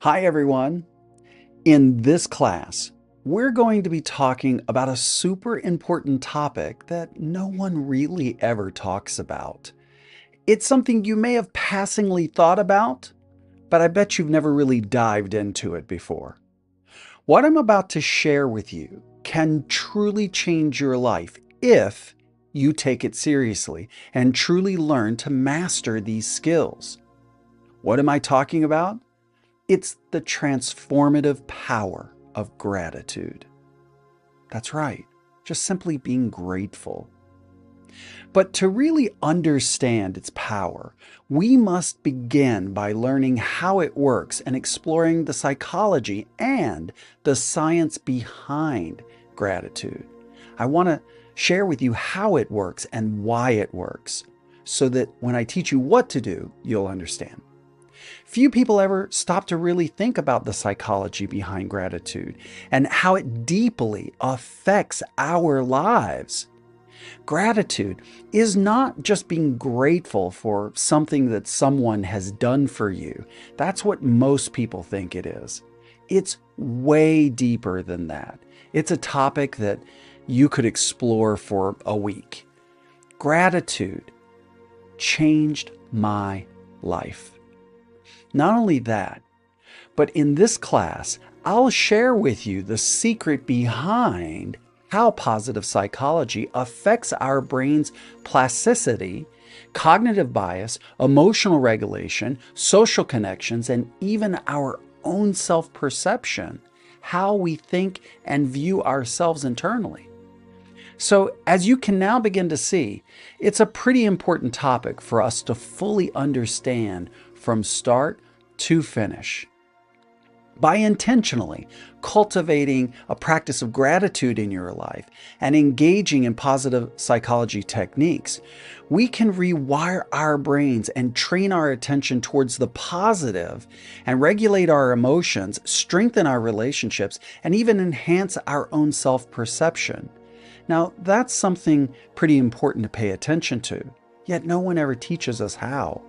Hi, everyone. In this class, we're going to be talking about a super important topic that no one really ever talks about. It's something you may have passingly thought about, but I bet you've never really dived into it before. What I'm about to share with you can truly change your life if you take it seriously and truly learn to master these skills. What am I talking about? It's the transformative power of gratitude. That's right, just simply being grateful. But to really understand its power, we must begin by learning how it works and exploring the psychology and the science behind gratitude. I want to share with you how it works and why it works, so that when I teach you what to do, you'll understand. Few people ever stop to really think about the psychology behind gratitude and how it deeply affects our lives. Gratitude is not just being grateful for something that someone has done for you. That's what most people think it is. It's way deeper than that. It's a topic that you could explore for a week. Gratitude changed my life. Not only that, but in this class, I'll share with you the secret behind how positive psychology affects our brain's plasticity, cognitive bias, emotional regulation, social connections, and even our own self-perception, how we think and view ourselves internally. So, as you can now begin to see, it's a pretty important topic for us to fully understand from start to finish. By intentionally cultivating a practice of gratitude in your life and engaging in positive psychology techniques, we can rewire our brains and train our attention towards the positive and regulate our emotions, strengthen our relationships, and even enhance our own self-perception. Now, that's something pretty important to pay attention to, yet no one ever teaches us how.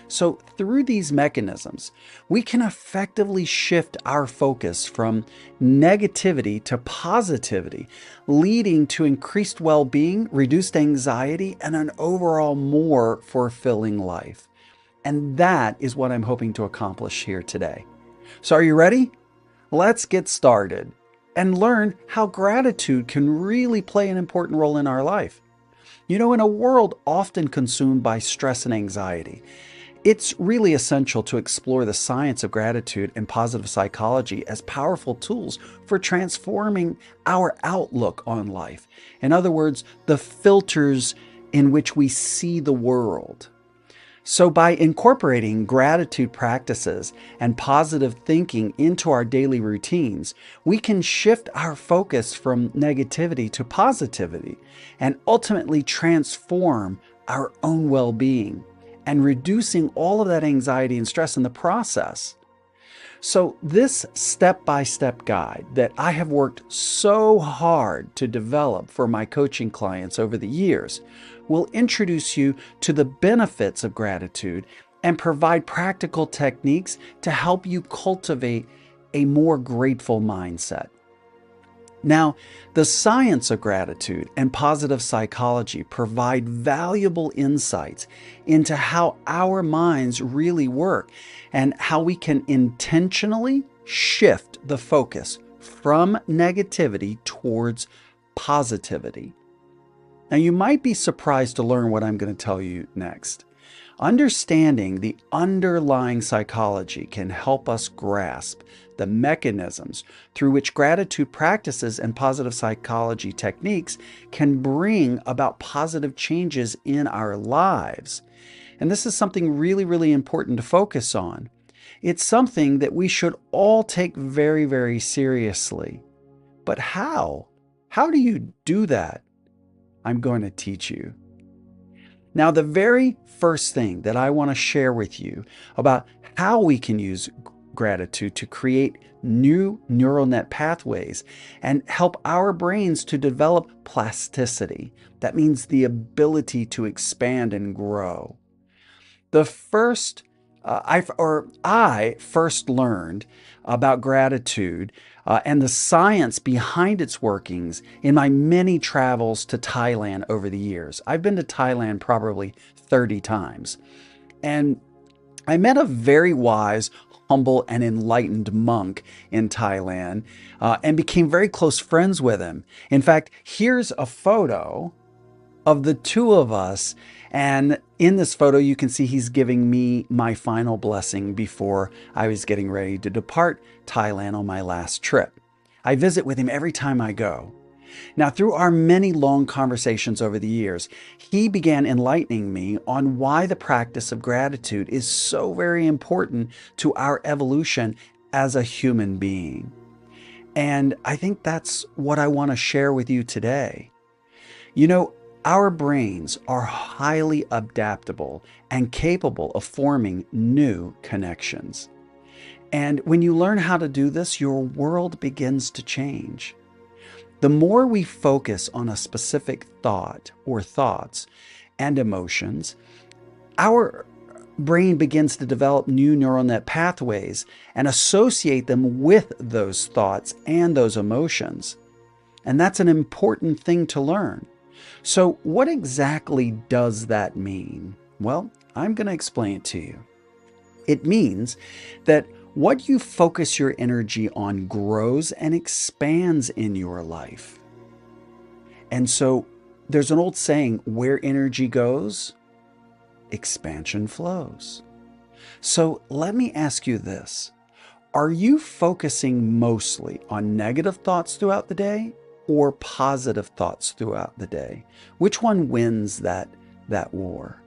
So through these mechanisms, we can effectively shift our focus from negativity to positivity, leading to increased well-being, reduced anxiety, and an overall more fulfilling life. And that is what I'm hoping to accomplish here today. So are you ready? Let's get started and learn how gratitude can really play an important role in our life. You know, in a world often consumed by stress and anxiety, it's really essential to explore the science of gratitude and positive psychology as powerful tools for transforming our outlook on life. In other words, the filters in which we see the world. So by incorporating gratitude practices and positive thinking into our daily routines, we can shift our focus from negativity to positivity and ultimately transform our own well-being and reducing all of that anxiety and stress in the process. So this step-by-step guide that I have worked so hard to develop for my coaching clients over the years will introduce you to the benefits of gratitude and provide practical techniques to help you cultivate a more grateful mindset. Now, the science of gratitude and positive psychology provide valuable insights into how our minds really work and how we can intentionally shift the focus from negativity towards positivity. Now, you might be surprised to learn what I'm going to tell you next. Understanding the underlying psychology can help us grasp the mechanisms through which gratitude practices and positive psychology techniques can bring about positive changes in our lives. And this is something really, really important to focus on. It's something that we should all take very, very seriously. But how? How do you do that? I'm going to teach you. Now, the very first thing that I want to share with you about how we can use gratitude to create new neural net pathways and help our brains to develop plasticity. That means the ability to expand and grow. The first I first learned about gratitude and the science behind its workings in my many travels to Thailand over the years. I've been to Thailand probably 30 times. And I met a very wise, humble, and enlightened monk in Thailand and became very close friends with him. In fact, here's a photo of the two of us. And in this photo, you can see he's giving me my final blessing before I was getting ready to depart Thailand on my last trip. I visit with him every time I go. Now, through our many long conversations over the years, he began enlightening me on why the practice of gratitude is so very important to our evolution as a human being. And I think that's what I want to share with you today. You know, our brains are highly adaptable and capable of forming new connections. And when you learn how to do this, your world begins to change. The more we focus on a specific thought or thoughts and emotions, our brain begins to develop new neural net pathways and associate them with those thoughts and those emotions. And that's an important thing to learn. So, what exactly does that mean? Well, I'm going to explain it to you. It means that what you focus your energy on grows and expands in your life. And so, there's an old saying, where energy goes, expansion flows. So, let me ask you this. Are you focusing mostly on negative thoughts throughout the day or positive thoughts throughout the day? Which one wins that war?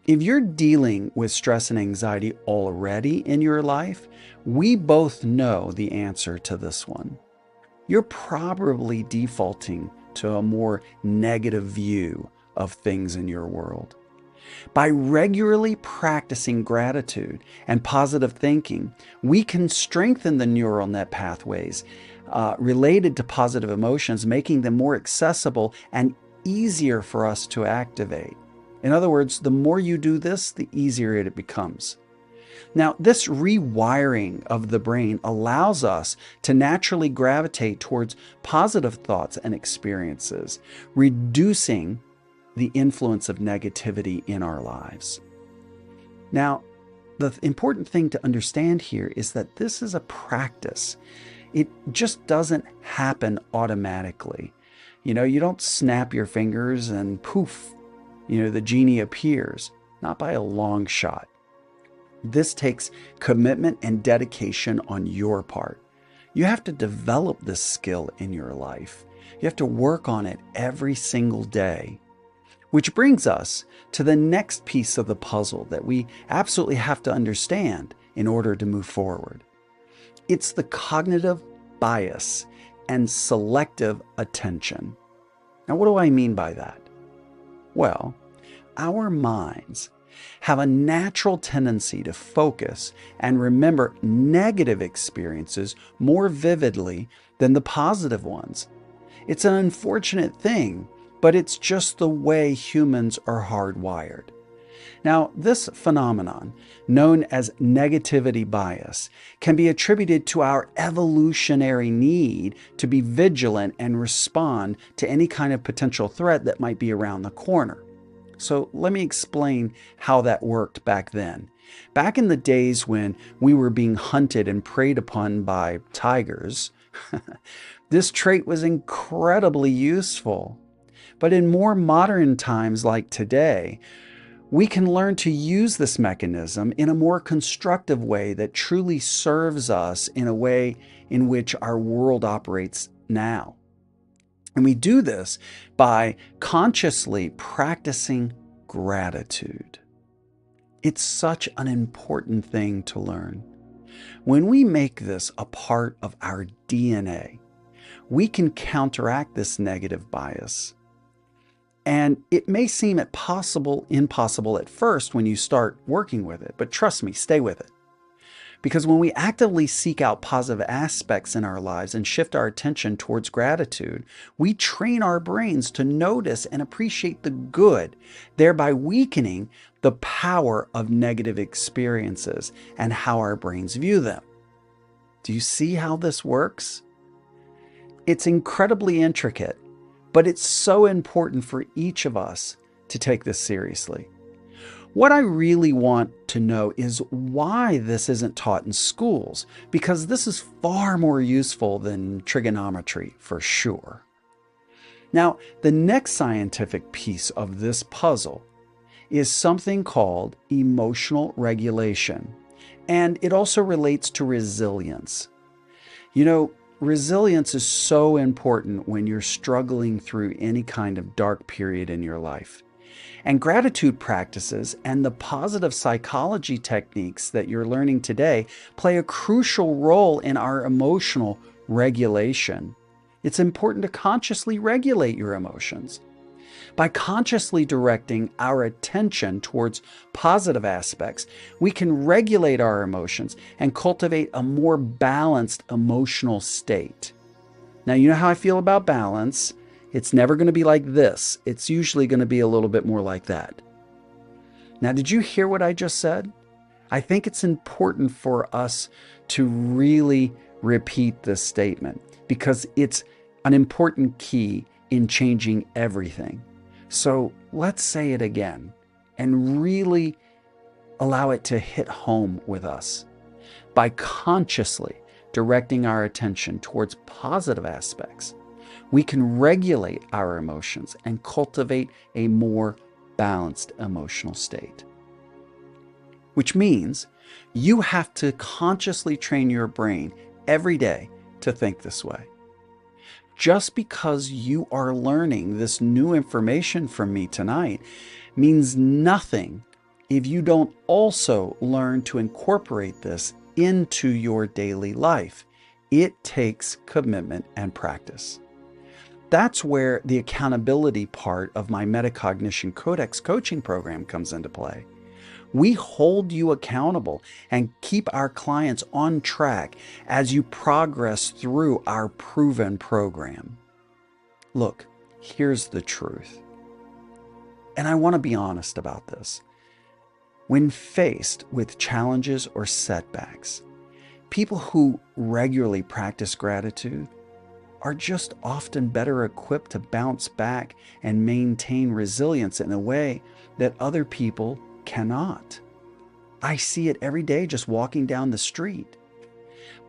If you're dealing with stress and anxiety already in your life, we both know the answer to this one. You're probably defaulting to a more negative view of things in your world. By regularly practicing gratitude and positive thinking, we can strengthen the neural net pathways related to positive emotions, making them more accessible and easier for us to activate. In other words, the more you do this, the easier it becomes. Now, this rewiring of the brain allows us to naturally gravitate towards positive thoughts and experiences, reducing the influence of negativity in our lives. Now, the important thing to understand here is that this is a practice. It just doesn't happen automatically. You don't snap your fingers and poof, the genie appears. Not by a long shot. This takes commitment and dedication on your part. You have to develop this skill in your life. You have to work on it every single day. Which brings us to the next piece of the puzzle that we absolutely have to understand in order to move forward. It's the cognitive bias and selective attention. Now, what do I mean by that? Well, our minds have a natural tendency to focus and remember negative experiences more vividly than the positive ones. It's an unfortunate thing, but it's just the way humans are hardwired. Now, this phenomenon, known as negativity bias, can be attributed to our evolutionary need to be vigilant and respond to any kind of potential threat that might be around the corner. So let me explain how that worked back then. Back in the days when we were being hunted and preyed upon by tigers, this trait was incredibly useful. But in more modern times like today, we can learn to use this mechanism in a more constructive way that truly serves us in a way in which our world operates now. And we do this by consciously practicing gratitude. It's such an important thing to learn. When we make this a part of our DNA, we can counteract this negative bias. And it may seem impossible at first when you start working with it, but trust me, stay with it. Because when we actively seek out positive aspects in our lives and shift our attention towards gratitude, we train our brains to notice and appreciate the good, thereby weakening the power of negative experiences and how our brains view them. Do you see how this works? It's incredibly intricate, but it's so important for each of us to take this seriously. What I really want to know is why this isn't taught in schools, because this is far more useful than trigonometry for sure. Now, the next scientific piece of this puzzle is something called emotional regulation, and it also relates to resilience. You know, resilience is so important when you're struggling through any kind of dark period in your life. And gratitude practices and the positive psychology techniques that you're learning today play a crucial role in our emotional regulation. It's important to consciously regulate your emotions. By consciously directing our attention towards positive aspects, we can regulate our emotions and cultivate a more balanced emotional state. Now, you know how I feel about balance. It's never going to be like this. It's usually going to be a little bit more like that. Now, did you hear what I just said? I think it's important for us to really repeat this statement because it's an important key in changing everything. So let's say it again and really allow it to hit home with us. By consciously directing our attention towards positive aspects, we can regulate our emotions and cultivate a more balanced emotional state. Which means you have to consciously train your brain every day to think this way. Just because you are learning this new information from me tonight means nothing if you don't also learn to incorporate this into your daily life. It takes commitment and practice. That's where the accountability part of my Metacognition Codex coaching program comes into play. We hold you accountable and keep our clients on track as you progress through our proven program. Look, here's the truth. And I want to be honest about this. When faced with challenges or setbacks, people who regularly practice gratitude are just often better equipped to bounce back and maintain resilience in a way that other people cannot. I see it every day just walking down the street.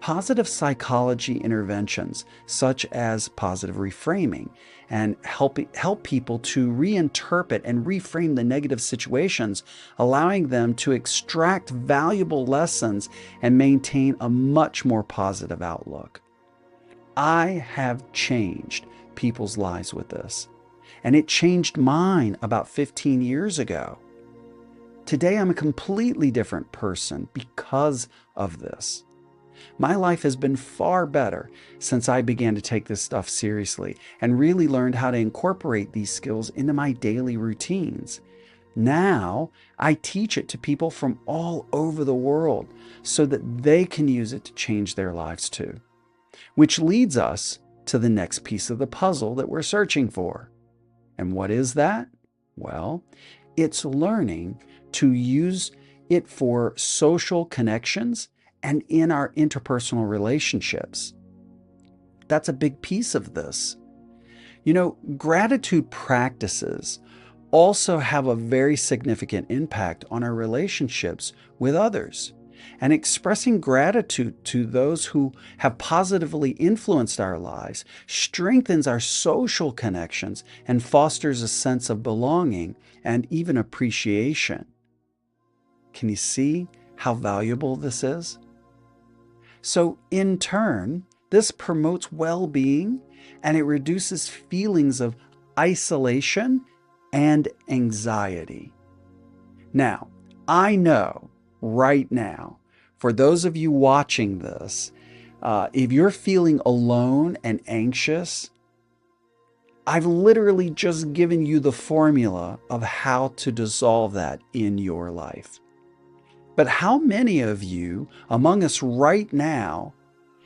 Positive psychology interventions, such as positive reframing, and help people to reinterpret and reframe the negative situations, allowing them to extract valuable lessons and maintain a much more positive outlook. I have changed people's lives with this, and it changed mine about 15 years ago. Today, I'm a completely different person because of this. My life has been far better since I began to take this stuff seriously and really learned how to incorporate these skills into my daily routines. Now, I teach it to people from all over the world so that they can use it to change their lives too. Which leads us to the next piece of the puzzle that we're searching for. And what is that? Well, it's learning to use it for social connections and in our interpersonal relationships. That's a big piece of this. You know, gratitude practices also have a very significant impact on our relationships with others. And expressing gratitude to those who have positively influenced our lives strengthens our social connections and fosters a sense of belonging and even appreciation. Can you see how valuable this is? So in turn, this promotes well-being and it reduces feelings of isolation and anxiety. Now, I know right now, for those of you watching this, if you're feeling alone and anxious, I've literally just given you the formula of how to dissolve that in your life. But how many of you among us right now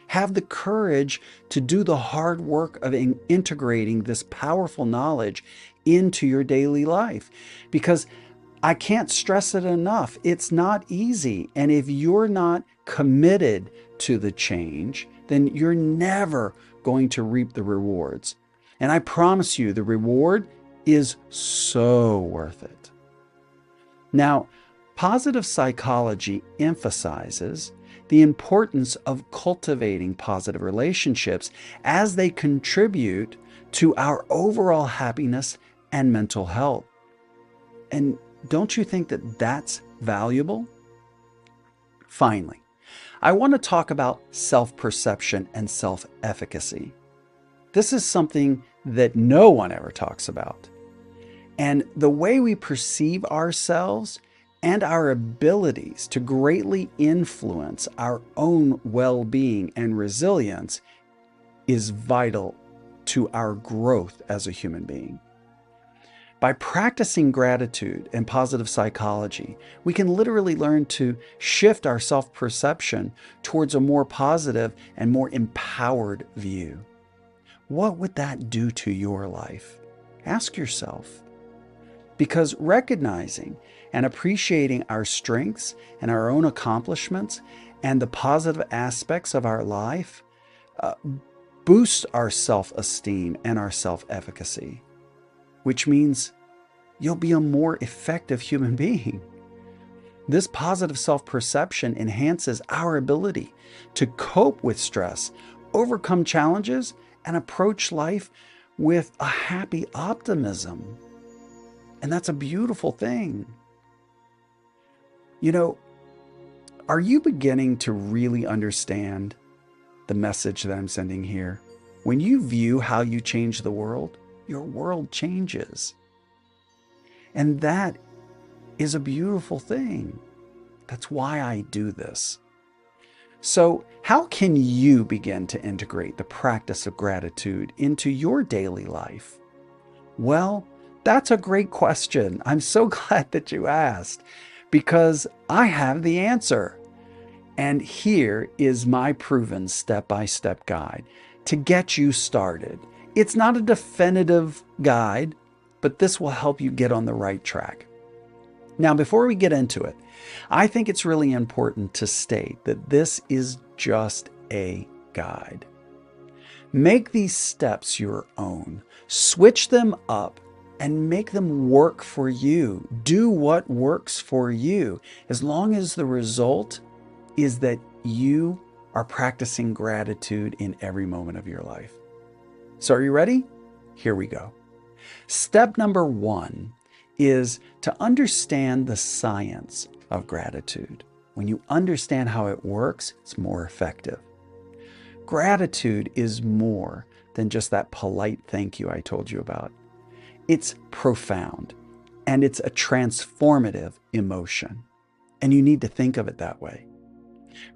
have the courage to do the hard work of integrating this powerful knowledge into your daily life? Because I can't stress it enough. It's not easy. And if you're not committed to the change, then you're never going to reap the rewards. And I promise you, the reward is so worth it. Now, positive psychology emphasizes the importance of cultivating positive relationships as they contribute to our overall happiness and mental health. And don't you think that that's valuable? Finally, I want to talk about self-perception and self-efficacy. This is something that no one ever talks about. And the way we perceive ourselves and our abilities to greatly influence our own well-being and resilience is vital to our growth as a human being. By practicing gratitude and positive psychology, we can literally learn to shift our self-perception towards a more positive and more empowered view. What would that do to your life? Ask yourself. Because recognizing and appreciating our strengths and our own accomplishments and the positive aspects of our life boosts our self-esteem and our self-efficacy, which means you'll be a more effective human being. This positive self-perception enhances our ability to cope with stress, overcome challenges, and approach life with a happy optimism. And that's a beautiful thing. You know, are you beginning to really understand the message that I'm sending here? When you view how you change the world, your world changes. And that is a beautiful thing. That's why I do this. So, how can you begin to integrate the practice of gratitude into your daily life? Well, that's a great question. I'm so glad that you asked, because I have the answer. And here is my proven step-by-step guide to get you started. It's not a definitive guide, but this will help you get on the right track. Now, before we get into it, I think it's really important to state that this is just a guide. Make these steps your own. Switch them up and make them work for you. Do what works for you, as long as the result is that you are practicing gratitude in every moment of your life. So are you ready? Here we go. Step number 1 is to understand the science of gratitude. When you understand how it works, it's more effective. Gratitude is more than just that polite thank you I told you about. It's profound, and it's a transformative emotion. And you need to think of it that way.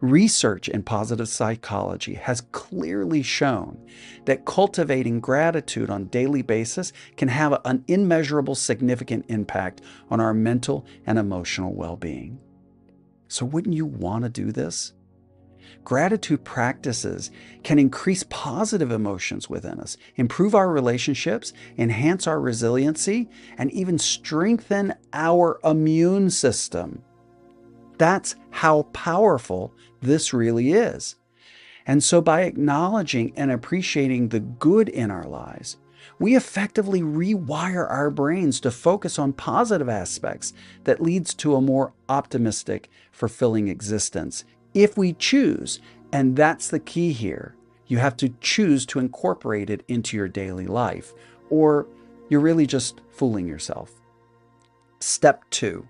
Research in positive psychology has clearly shown that cultivating gratitude on a daily basis can have an immeasurable significant impact on our mental and emotional well-being. So wouldn't you want to do this? Gratitude practices can increase positive emotions within us, improve our relationships, enhance our resiliency, and even strengthen our immune system. That's how powerful this really is. And so by acknowledging and appreciating the good in our lives, we effectively rewire our brains to focus on positive aspects that leads to a more optimistic, fulfilling existence. If we choose, and that's the key here, you have to choose to incorporate it into your daily life, or you're really just fooling yourself. Step 2.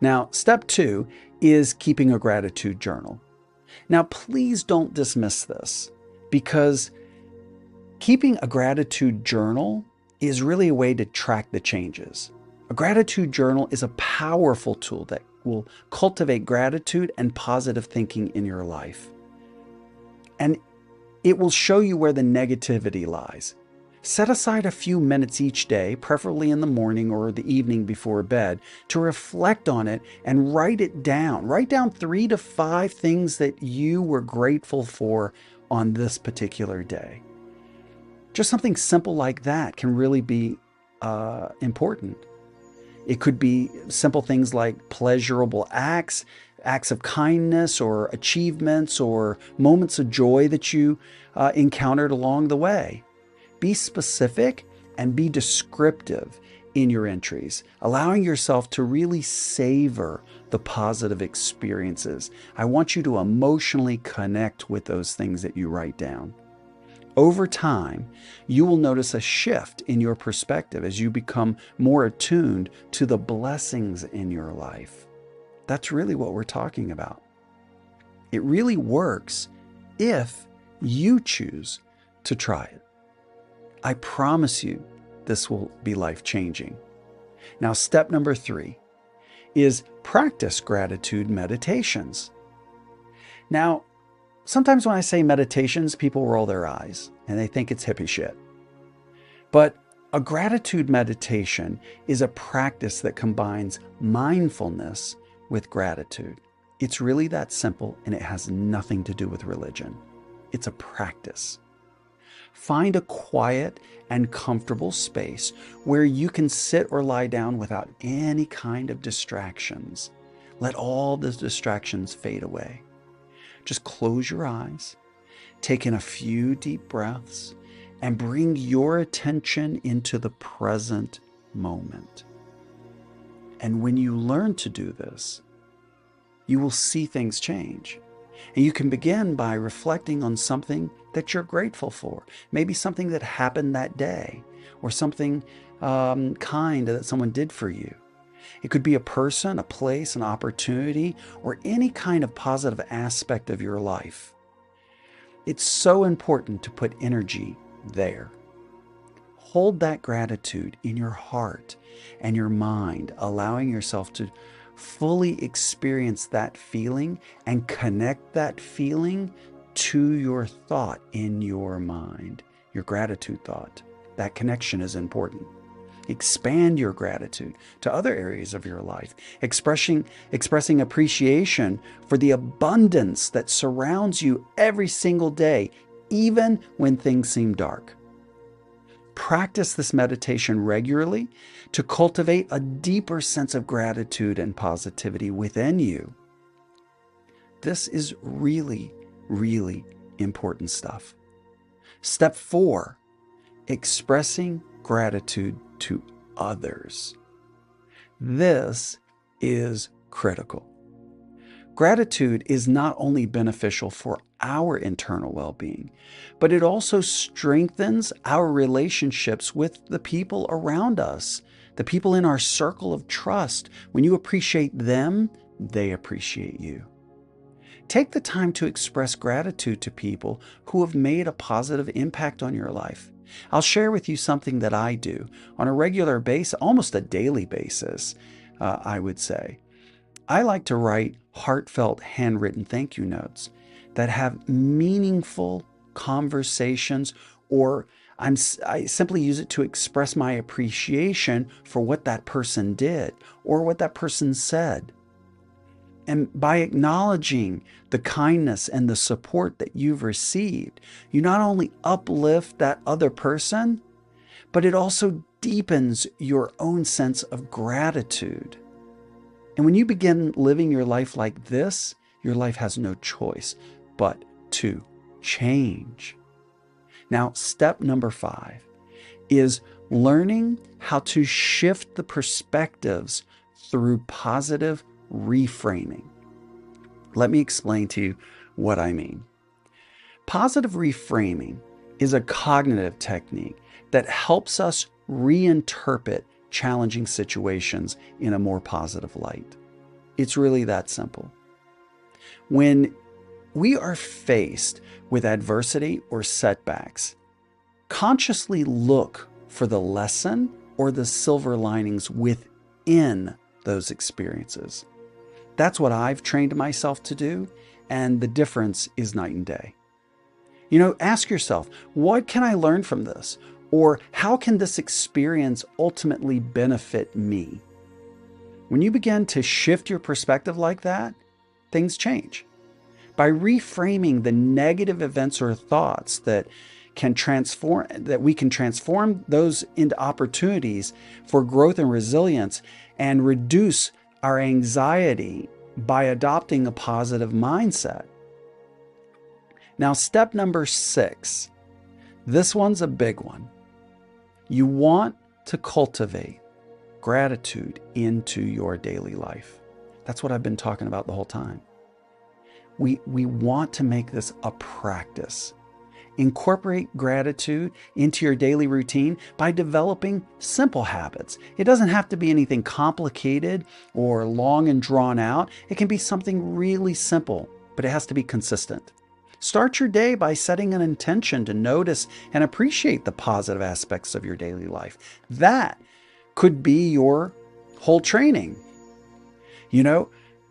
Now, step 2 is keeping a gratitude journal. Now, please don't dismiss this, because keeping a gratitude journal is really a way to track the changes. A gratitude journal is a powerful tool that will cultivate gratitude and positive thinking in your life. And it will show you where the negativity lies. Set aside a few minutes each day, preferably in the morning or the evening before bed, to reflect on it and write it down. Write down 3 to 5 things that you were grateful for on this particular day. Just something simple like that can really be important. It could be simple things like pleasurable acts, acts of kindness, or achievements, or moments of joy that you encountered along the way. Be specific and be descriptive in your entries, allowing yourself to really savor the positive experiences. I want you to emotionally connect with those things that you write down. Over time, you will notice a shift in your perspective as you become more attuned to the blessings in your life. That's really what we're talking about. It really works if you choose to try it. I promise you this will be life-changing. Now, step number 3 is practice gratitude meditations. Now, sometimes when I say meditations, people roll their eyes and they think it's hippie shit. But a gratitude meditation is a practice that combines mindfulness with gratitude. It's really that simple, and it has nothing to do with religion. It's a practice. Find a quiet and comfortable space where you can sit or lie down without any kind of distractions. Let all the distractions fade away. Just close your eyes, take in a few deep breaths, and bring your attention into the present moment. And when you learn to do this, you will see things change. And you can begin by reflecting on something that you're grateful for. Maybe something that happened that day, or something kind that someone did for you. It could be a person, a place, an opportunity, or any kind of positive aspect of your life. It's so important to put energy there. Hold that gratitude in your heart and your mind, allowing yourself to fully experience that feeling and connect that feeling to your thought in your mind, your gratitude thought. That connection is important. Expand your gratitude to other areas of your life, expressing appreciation for the abundance that surrounds you every single day, even when things seem dark. Practice this meditation regularly to cultivate a deeper sense of gratitude and positivity within you. This is really, really important stuff. Step 4, expressing gratitude to others. This is critical. Gratitude is not only beneficial for our internal well-being, but it also strengthens our relationships with the people around us, the people in our circle of trust. When you appreciate them, they appreciate you. Take the time to express gratitude to people who have made a positive impact on your life. I'll share with you something that I do on a regular basis, almost a daily basis, I would say. I like to write heartfelt handwritten thank you notes that have meaningful conversations, or I simply use it to express my appreciation for what that person did or what that person said. And by acknowledging the kindness and the support that you've received, you not only uplift that other person, but it also deepens your own sense of gratitude. And when you begin living your life like this, your life has no choice but to change. Now, step number 5 is learning how to shift the perspectives through positive reframing. Let me explain to you what I mean. Positive reframing is a cognitive technique that helps us reinterpret challenging situations in a more positive light. It's really that simple. When we are faced with adversity or setbacks, consciously look for the lesson or the silver linings within those experiences. That's what I've trained myself to do, and the difference is night and day. Ask yourself, what can I learn from this? Or how can this experience ultimately benefit me? When you begin to shift your perspective like that, things change. By reframing the negative events or thoughts that we can transform those into opportunities for growth and resilience, and reduce our anxiety by adopting a positive mindset. Now, step number 6, this one's a big one. You want to cultivate gratitude into your daily life. That's what I've been talking about the whole time. We want to make this a practice. Incorporate gratitude into your daily routine by developing simple habits. It doesn't have to be anything complicated or long and drawn out. It can be something really simple, but it has to be consistent. Start your day by setting an intention to notice and appreciate the positive aspects of your daily life. That could be your whole training.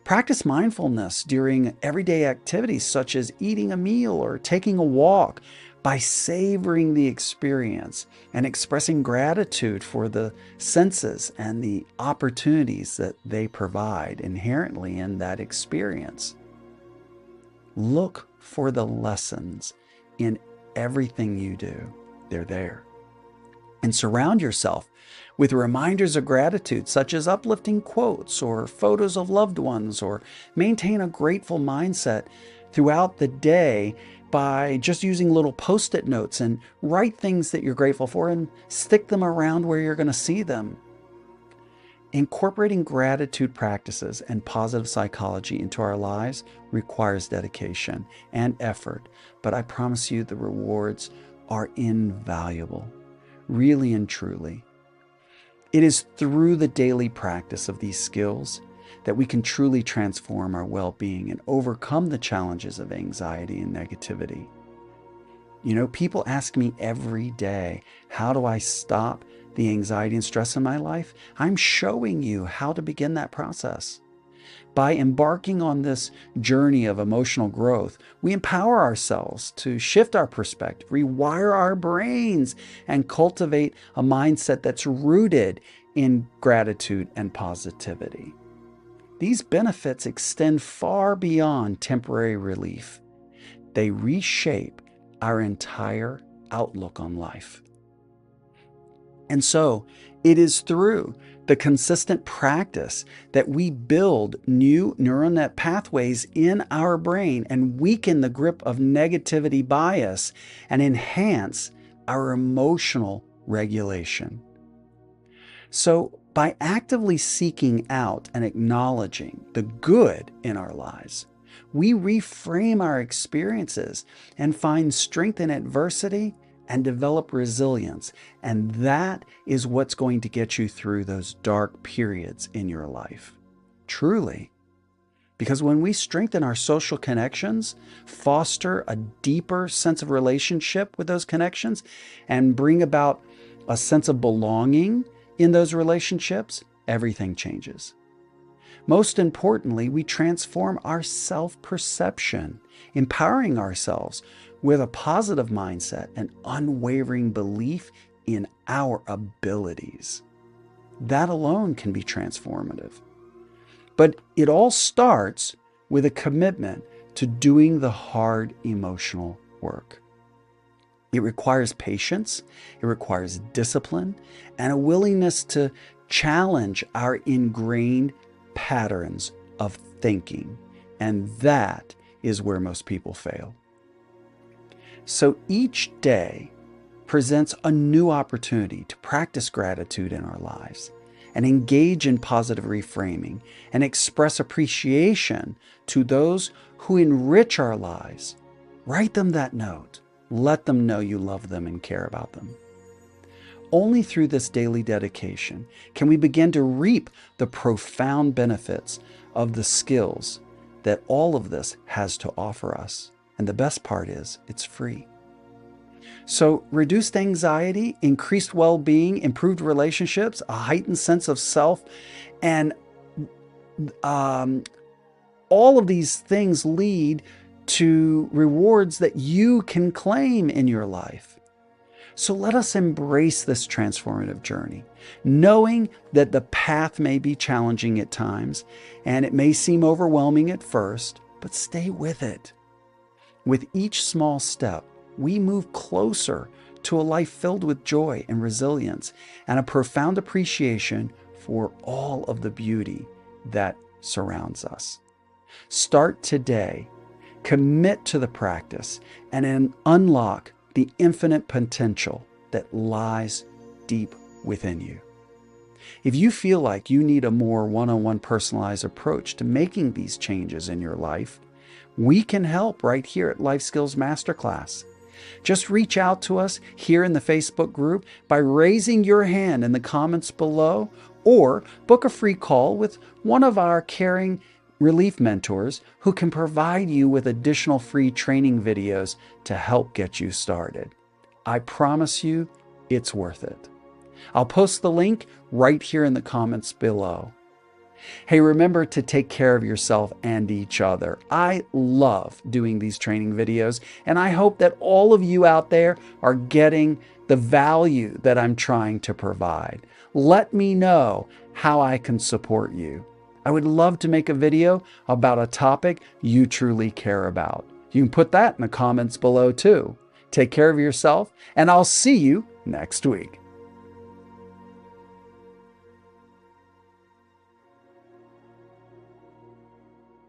Practice mindfulness during everyday activities such as eating a meal or taking a walk by savoring the experience and expressing gratitude for the senses and the opportunities that they provide inherently in that experience. Look for the lessons in everything you do. They're there. And surround yourself with reminders of gratitude, such as uplifting quotes or photos of loved ones, or maintain a grateful mindset throughout the day by just using little post-it notes and write things that you're grateful for and stick them around where you're going to see them. Incorporating gratitude practices and positive psychology into our lives requires dedication and effort, but I promise you the rewards are invaluable, really and truly. It is through the daily practice of these skills that we can truly transform our well-being and overcome the challenges of anxiety and negativity. People ask me every day, how do I stop the anxiety and stress in my life? I'm showing you how to begin that process. By embarking on this journey of emotional growth, we empower ourselves to shift our perspective, rewire our brains, and cultivate a mindset that's rooted in gratitude and positivity. These benefits extend far beyond temporary relief. They reshape our entire outlook on life. And so, it is through the consistent practice that we build new neural net pathways in our brain and weaken the grip of negativity bias and enhance our emotional regulation. So, by actively seeking out and acknowledging the good in our lives, we reframe our experiences and find strength in adversity and develop resilience. And that is what's going to get you through those dark periods in your life. Truly. Because when we strengthen our social connections, foster a deeper sense of relationship with those connections, and bring about a sense of belonging in those relationships, everything changes. Most importantly, we transform our self-perception, empowering ourselves with a positive mindset and unwavering belief in our abilities. That alone can be transformative. But it all starts with a commitment to doing the hard emotional work. It requires patience, it requires discipline, and a willingness to challenge our ingrained patterns of thinking. And that is where most people fail. So each day presents a new opportunity to practice gratitude in our lives and engage in positive reframing and express appreciation to those who enrich our lives. Write them that note. Let them know you love them and care about them. Only through this daily dedication can we begin to reap the profound benefits of the skills that all of this has to offer us. And the best part is, it's free. So reduced anxiety, increased well-being, improved relationships, a heightened sense of self, and all of these things lead to rewards that you can claim in your life. So let us embrace this transformative journey, knowing that the path may be challenging at times, and it may seem overwhelming at first, but stay with it. With each small step, we move closer to a life filled with joy and resilience and a profound appreciation for all of the beauty that surrounds us. Start today, commit to the practice, and then unlock the infinite potential that lies deep within you. If you feel like you need a more one-on-one personalized approach to making these changes in your life, we can help right here at Life Skills Masterclass. Just reach out to us here in the Facebook group by raising your hand in the comments below, or book a free call with one of our caring relief mentors who can provide you with additional free training videos to help get you started. I promise you, it's worth it. I'll post the link right here in the comments below. Hey, remember to take care of yourself and each other. I love doing these training videos, and I hope that all of you out there are getting the value that I'm trying to provide. Let me know how I can support you. I would love to make a video about a topic you truly care about. You can put that in the comments below too. Take care of yourself, and I'll see you next week.